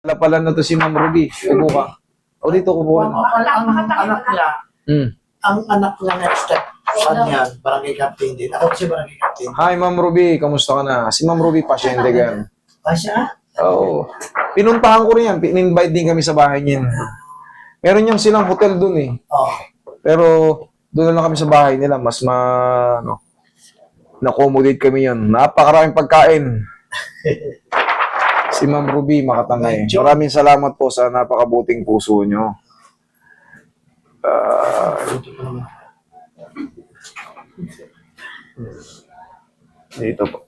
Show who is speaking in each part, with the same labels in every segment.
Speaker 1: Pala na to si Ma'am Ruby. Upo ka. O dito, upo ka.
Speaker 2: Ang anak niya, ang anak niya na step son yan, barangay captain din. Ako kasi barangay captain.
Speaker 1: Hi, Ma'am Ruby. Kamusta ka na? Si Ma'am Ruby, pasyente gan.
Speaker 2: Pasya?
Speaker 1: Oo. Pinuntahan ko rin yan. Pin-invite din kami sa bahay niya. Meron yung silang hotel dun eh.
Speaker 2: Oo.
Speaker 1: Pero doon na lang kami sa bahay nila. Mas na-accommodate kami yun. Napakaraming pagkain. Si Ma'am Ruby, Makatangay. Maraming salamat po sa napakabuting puso nyo. Dito po.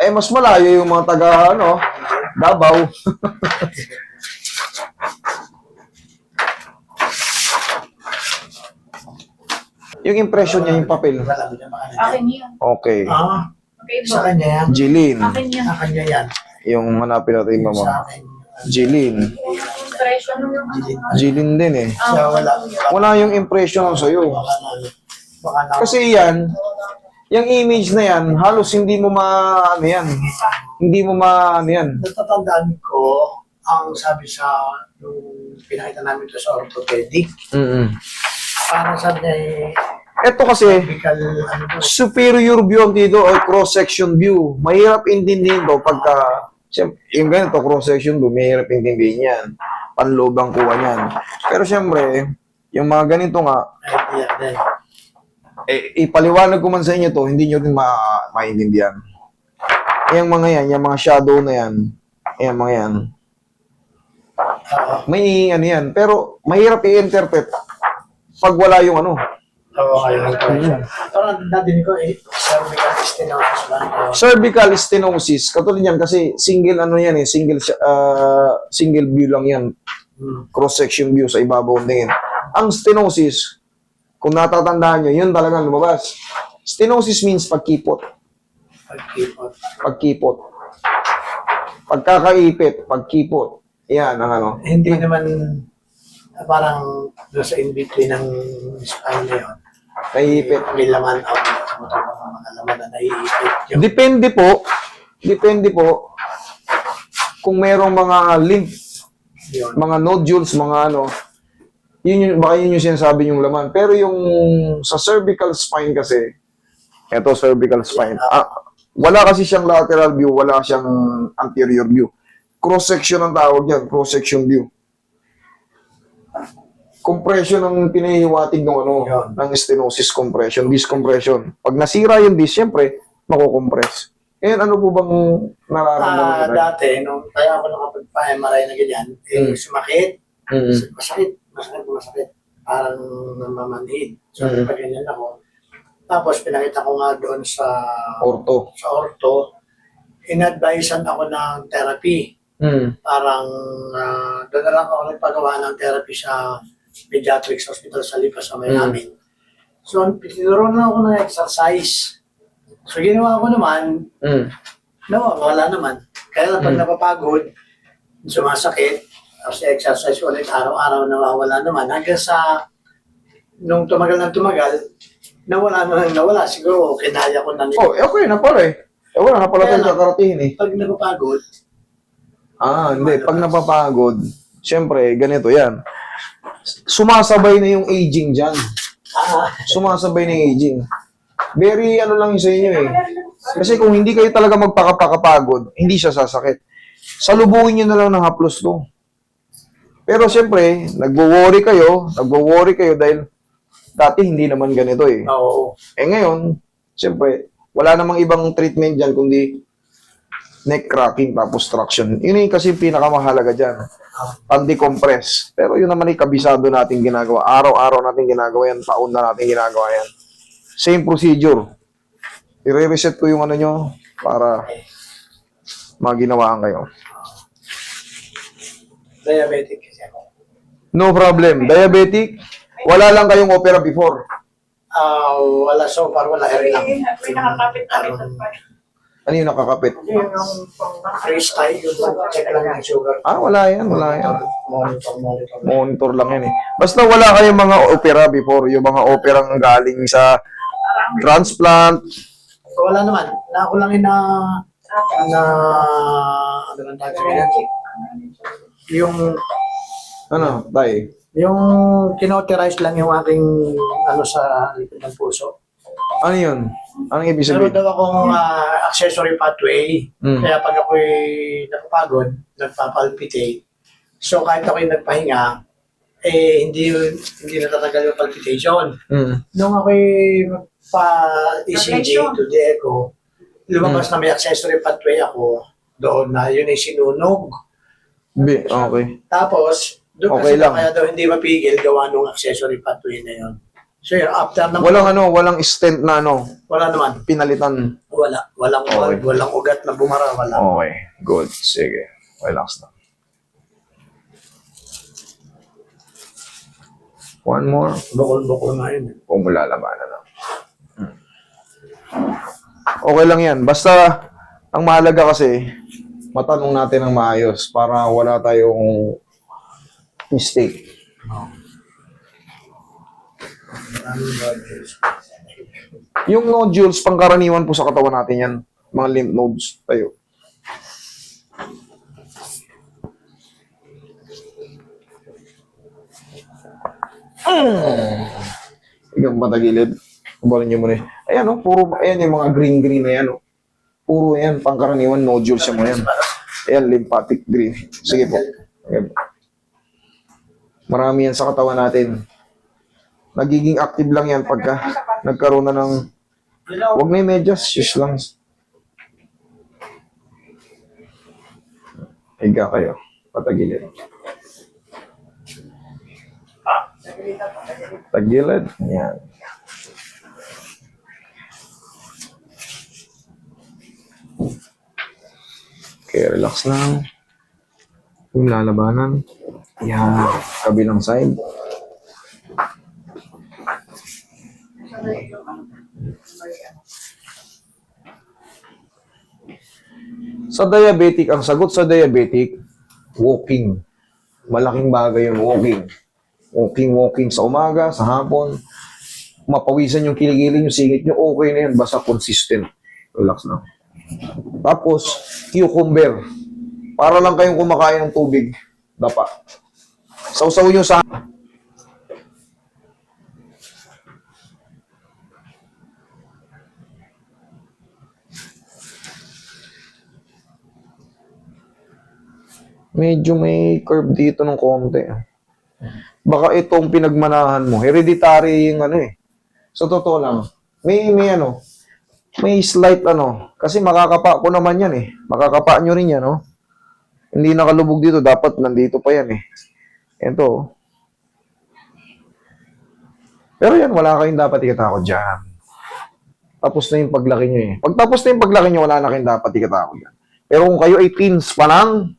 Speaker 1: Eh, mas malayo yung mga taga, Davao. Yung impression niya, yung papel.
Speaker 3: Akin yan.
Speaker 1: Okay.
Speaker 3: Okay
Speaker 2: Sa
Speaker 3: ba?
Speaker 2: kanya yan.
Speaker 1: Jilin.
Speaker 3: Akin yan.
Speaker 2: Sa kanya yan.
Speaker 1: Yung hanapin natin yung
Speaker 2: Sa
Speaker 1: mama.
Speaker 2: akin.
Speaker 1: Jilin.
Speaker 3: Impression ng
Speaker 1: Jilin din eh.
Speaker 2: Siya wala.
Speaker 1: Wala yung impression sa'yo.
Speaker 2: Baka na.
Speaker 1: Kasi yan, yung image na yan, halos hindi mo yan. Hindi mo yan.
Speaker 2: Natatandaan ko, ang sabi sa nung pinakita namin ito sa orthopedic, parang sabi niya
Speaker 1: Ito kasi,
Speaker 2: cervical, ano to,
Speaker 1: superior view ang dito o cross-section view. Mahirap intindihin to pagka, siyempre, yung ganito cross-section view, mahirap intindihin yan. Panloob ang kuha niyan. Pero siyempre, yung mga ganito nga,
Speaker 2: idea din.
Speaker 1: ipaliwanag ko man sa inyo to, hindi nyo rin maintindihan. Yung mga yan, yung mga shadow na yan, yung mga yan, may yan. Pero mahirap i-interpret pag wala yung
Speaker 2: Oo, ayun. Parang nadinig ko, cervical stenosis ba?
Speaker 1: cervical stenosis. Katulad yan kasi single yan single view lang yan. Cross-section view sa ibabaw tingin. Ang stenosis, kung natatandaan nyo, yun talaga lumabas. Stenosis means pagkipot. Pagkipot. Pagkakaipit, pagkipot. Yan ang
Speaker 2: Hindi naman parang doon sa in-between ng spine na yun.
Speaker 1: Naiipit.
Speaker 2: May laman out. Mga laman na naiipit. Yung
Speaker 1: Depende po kung merong mga lymph,
Speaker 2: yun.
Speaker 1: mga nodules, mga baka yun yung sinasabi yung laman. Pero yung sa cervical spine kasi, eto cervical spine, wala kasi siyang lateral view, wala siyang anterior view. Cross-section ang tawag yan, cross-section view. Compression ang pinahiwatig ng ng stenosis compression, disc compression. Pag nasira yung disc, siyempre, makukompress. Ngayon, ano po bang nararamdaman mo?
Speaker 2: Dati, nung kaya ako nakapag-MRI na ganyan, sumakit. Masakit. Parang namamanhid. So, pag ganyan ako. Tapos, pinakita ko nga doon sa ortho. In-advisean ako ng therapy. Parang doon na lang ako nagpagawa ng therapy sa Pediatrics Hospital sa Lipas sa Miami. So, tinuruan na ako ng exercise. So, ginawa ko naman, wala naman. Kaya lang pag napapagod, sumasakit, tapos exercise ulit, araw-araw nawawala naman. Hanggang sa, nung tumagal, nawala. Siguro, kinaya ko na nito.
Speaker 1: Okay na pala eh. Wala na pala tayong kakarating eh.
Speaker 2: Pag napapagod,
Speaker 1: hindi. Pag napapagod, siyempre, ganito yan. Sumasabay na yung aging dyan. Sumasabay na yung aging. Very lang sa inyo eh. Kasi kung hindi kayo talaga magpakapagod, hindi siya sasakit. Salubungin nyo na lang ng haplos to. Pero siyempre, nagwo-worry kayo dahil dati hindi naman ganito eh.
Speaker 2: oo.
Speaker 1: Ngayon, siyempre, wala namang ibang treatment dyan kundi neck cracking tapos traction. Yun yung kasi pinakamahalaga dyan. Anti-compress. Pero yun naman yung kabisado natin ginagawa. Araw-araw natin ginagawa yan. Taon na natin ginagawa yan. Same procedure. I-reset ko yung nyo para maginawaan kayo.
Speaker 2: Diabetic kasi ako.
Speaker 1: No problem. Diabetic, wala lang kayong opera before.
Speaker 2: Wala so far, wala rin lang.
Speaker 3: May nakakapit na rin sa part.
Speaker 1: Ano yung nakakapit?
Speaker 2: Yung freestyle, yung check lang ng sugar.
Speaker 1: Wala yan.
Speaker 2: Monitor.
Speaker 1: Monitor lang yan eh. Basta wala kayong mga opera before. Yung mga operang galing sa transplant,
Speaker 2: Wala naman. Na ako lang na ano lang tawag sa ganyan? Yung
Speaker 1: Ano, tay?
Speaker 2: yung kinauterize lang yung aking ano sa likod ng puso.
Speaker 1: Ano yun? Anong ibig
Speaker 2: Meron
Speaker 1: sabihin?
Speaker 2: daw akong accessory pathway.
Speaker 1: Mm.
Speaker 2: Kaya pag ako'y napapagod, nagpapalpitate. So kahit ako'y nagpahinga, hindi natatanggal yung palpitation.
Speaker 1: Mm.
Speaker 2: Nung ako'y magpa-ECG to the echo, lumabas na may accessory pathway ako doon na yun ay sinunog.
Speaker 1: Okay.
Speaker 2: Tapos, doon
Speaker 1: Okay
Speaker 2: kasi
Speaker 1: lang.
Speaker 2: kaya daw hindi mapigil gawa nung accessory pathway na yun. So yun, after naman,
Speaker 1: Walang stent na
Speaker 2: wala naman.
Speaker 1: pinalitan.
Speaker 2: Walang
Speaker 1: Okay.
Speaker 2: walang ugat na bumara, wala.
Speaker 1: Okay, good. Sige, relax na. One more.
Speaker 2: Bukol-bukol nga yun.
Speaker 1: Kung malalabanan na. Okay lang yan. Basta, ang mahalaga kasi, matanong natin ng maayos para wala tayong mistake. Yung nodules, pangkaraniwan po sa katawan natin yan. Mga lymph nodes. Tayo. Igang patagilid. Kubalin nyo muna. Ayan ayan yung mga green na yan Puro yan, pangkaraniwan nodules yung mga yan. Ayan, lymphatic green. Sige po. Ayan. Marami yan sa katawan natin. Nagiging active lang yan pagka nagkaroon na ng... Huwag na yung medyas, shush lang. Higa kayo. Patagilid. Tagilid. Yan. Okay, relax lang. Yung lalabanan. Yan. Kabilang side. Sa diabetic, ang sagot sa diabetic, walking. Malaking bagay yung walking. Walking sa umaga, sa hapon. Mapawisan yung kiligili yung singit nyo, okay na yan. Basta consistent. Relax lang. Tapos, cucumber. Para lang kayong kumakain ng tubig. Dapa. Sausaw nyo sa... Medyo may curve dito ng konti. Baka itong pinagmanahan mo. Hereditary yung Sa totoo lang. May slight Kasi makakapa ko naman yan Makakapa nyo rin yan Hindi nakalubog dito. Dapat nandito pa yan Ito. Pero yan, wala kayong dapat ikatakot dyan. Tapos na yung paglaki nyo Pag tapos na yung paglaki nyo, wala na kayong dapat ikatakot dyan. Pero kung kayo ay teens pa lang,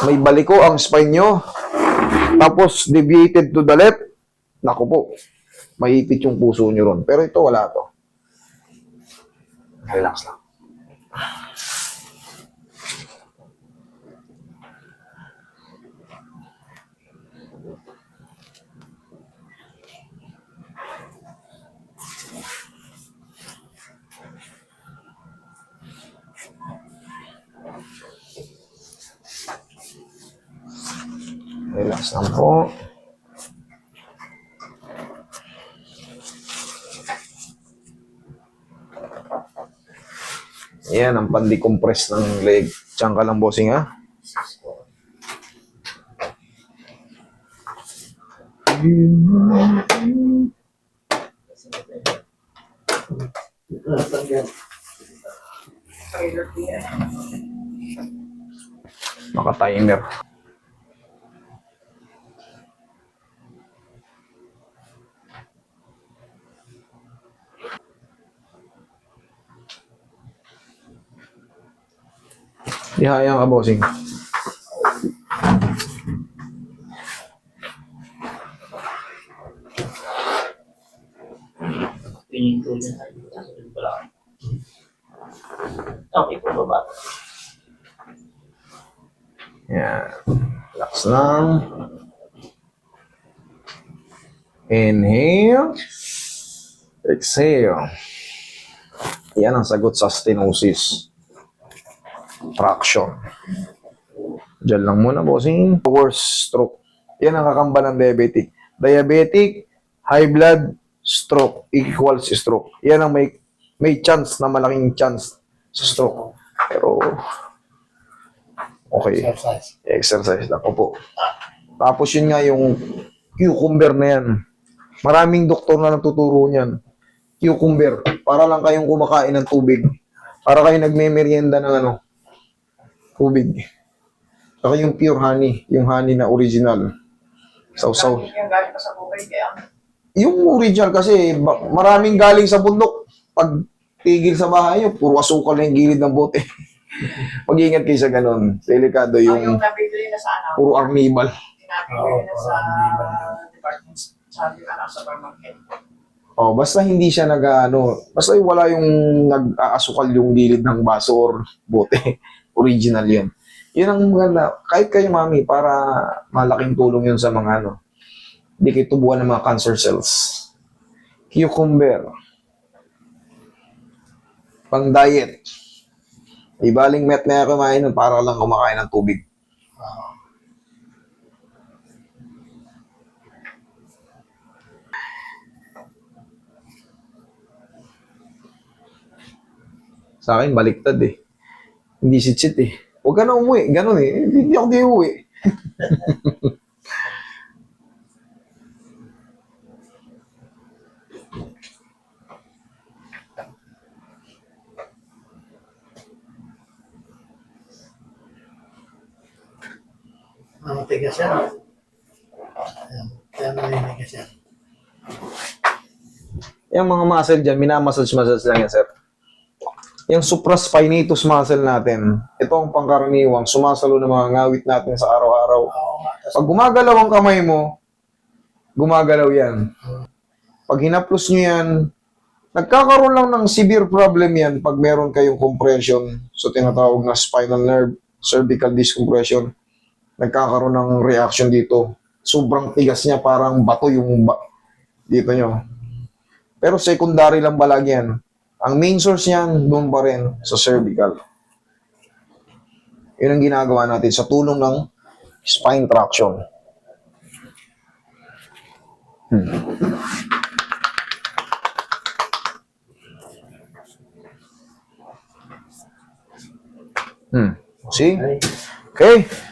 Speaker 1: may baliko ang spine nyo, tapos deviated to the left, naku po, mahipit yung puso nyo ron. Pero ito, wala to. Relax lang. Relax lang po. Yan, ang pandi-compress ng leg. Diyan ka lang, bossing, ha? Naka-timer. Ihayang ka, bossing.
Speaker 4: Tingin ko na wala. Okay po baba.
Speaker 1: Yan. Relax lang. Inhale. Exhale. Yan ang sagot sa stenosis. Traction. Diyan lang muna, bossing. Worst stroke. Yan ang kakamba ng diabetic. Diabetic, high blood, stroke equals stroke. Yan ang may chance na malaking chance sa stroke. Pero, okay.
Speaker 2: Exercise.
Speaker 1: Exercise lang. Opo. Tapos yun nga yung cucumber na yan. Maraming doktor na nagtuturo niyan. Cucumber. Para lang kayong kumakain ng tubig. Para kayong nagme-merienda ng tubig. Saka yung pure honey. Yung honey na original. Sausaw.
Speaker 3: Yung galing pa sa bukid, kaya
Speaker 1: Yung original kasi maraming galing sa bundok. Pag tigil sa bahay nyo, puro asukal na yung gilid ng bote. Mag-ingat kayo sa ganun. Delikado
Speaker 3: yung
Speaker 1: yung
Speaker 3: nabibili na sa
Speaker 1: puro arnibal.
Speaker 3: Pinapili na sa department, sabi ka na sa supermarket.
Speaker 1: Oh, basta hindi siya basta wala yung nag-aasukal yung gilid ng baso or bote. Original yun. Yun ang maganda. Kahit kayo, mami, para malaking tulong yun sa mga hindi kayo tubuan ng mga cancer cells. Cucumber. Pang diet. Ibaling met na kumain nun para lang kumakain ng tubig. Sa akin, baliktad eh. Hindi sit-sit eh. Huwag ka na umuwi. Ganon eh. Hindi ako di umuwi.
Speaker 2: Matigas yan. Ayan. Kaya maliligas yan.
Speaker 1: Yung mga muscle dyan, minamassage-massage lang yan, sir. Yung supraspinatus muscle natin, ito ang pangkaraniwang sumasalo ng mga ngawit natin sa araw-araw.
Speaker 2: Oo nga. Tas,
Speaker 1: Pag gumagalaw ang kamay mo, gumagalaw yan. Pag hinaplos nyo yan, nagkakaroon lang ng severe problem yan pag meron kayong compression sa tinatawag na spinal nerve, cervical disc compression. Nagkakaroon ng reaction dito. Sobrang tigas niya, parang bato yung dito nyo. Pero secondary lang balag yan. Ang main source niyan, doon pa rin sa cervical. Yun ang ginagawa natin sa tulong ng spine traction. See?
Speaker 2: ay,
Speaker 1: Okay.